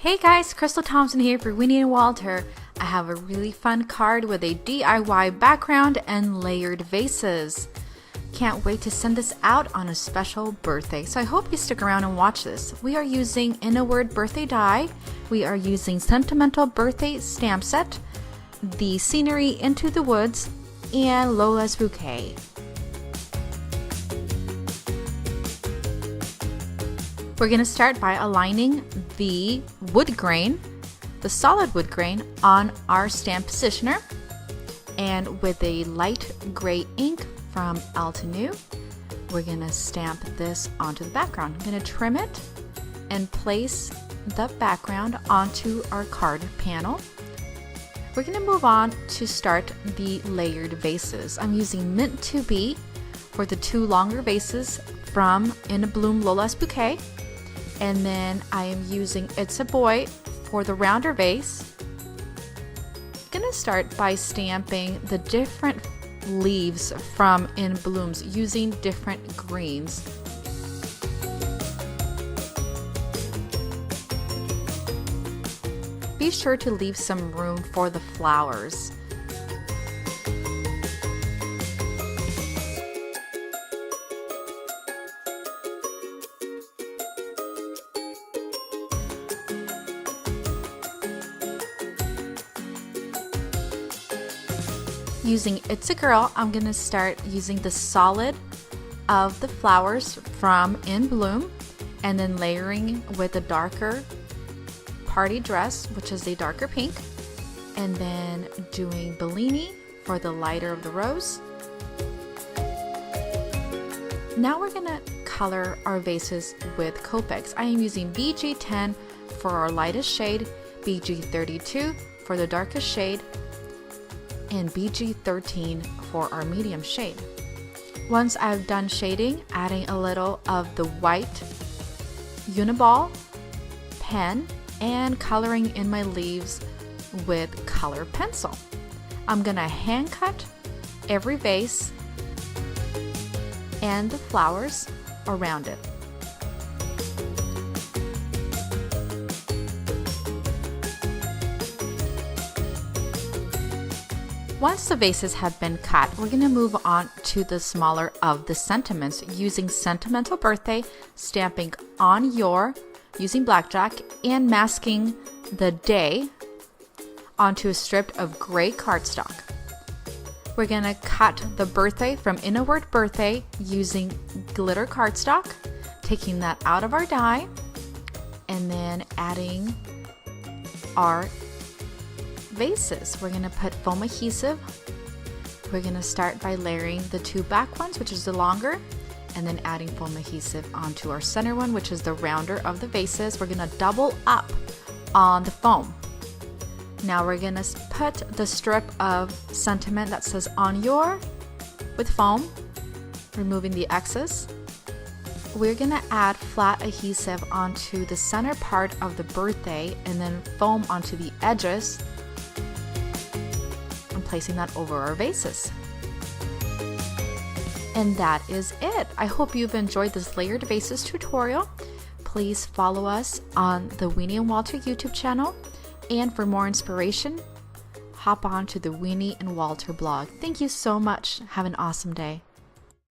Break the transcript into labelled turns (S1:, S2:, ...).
S1: Hey guys, Crystal Thompson here for Winnie and Walter. I have a really fun card with a DIY background and layered vases. Can't wait to send this out on a special birthday, so I hope you stick around and watch this. We are using In a Word birthday die, we are using Sentimental Birthday stamp set, the Scenery Into the Woods, and Lola's Bouquet. We're going to start by aligning the wood grain, the solid wood grain, on our stamp positioner, and with a light gray ink from Altenew, we're going to stamp this onto the background. I'm going to trim it and place the background onto our card panel. We're going to move on to start the layered vases. I'm using Mint to Be for the two longer vases from In a Bloom Lola's Bouquet. And then I am using It's a Boy for the rounder vase. I'm gonna start by stamping the different leaves from In Blooms using different greens. Be sure to leave some room for the flowers. Using It's a Girl, I'm going to start using the solid of the flowers from In Bloom and then layering with a darker party dress, which is a darker pink, and then doing Bellini for the lighter of the rose. Now we're going to color our vases with Copics. I am using BG10 for our lightest shade, BG32 for the darkest shade, and BG13 for our medium shade. Once I've done shading, adding a little of the white Uniball pen and coloring in my leaves with color pencil. I'm gonna hand cut every vase and the flowers around it. Once the vases have been cut, we're going to move on to the smaller of the sentiments using Sentimental Birthday, stamping On Your using blackjack and masking the day onto a strip of gray cardstock. We're going to cut the birthday from In a Word Birthday using glitter cardstock, taking that out of our die, and then adding our vases. We're going to put foam adhesive. We're going to start by layering the two back ones, which is the longer, and then adding foam adhesive onto our center one, which is the rounder of the vases. We're going to double up on the foam. Now we're going to put the strip of sentiment that says On Your with foam, removing the excess. We're going to add flat adhesive onto the center part of the birthday and then foam onto the edges, placing that over our vases. And that is it. I hope you've enjoyed this layered vases tutorial. Please follow us on the Winnie and Walter YouTube channel, and for more inspiration, hop on to the Winnie and Walter blog. Thank you so much. Have an awesome day.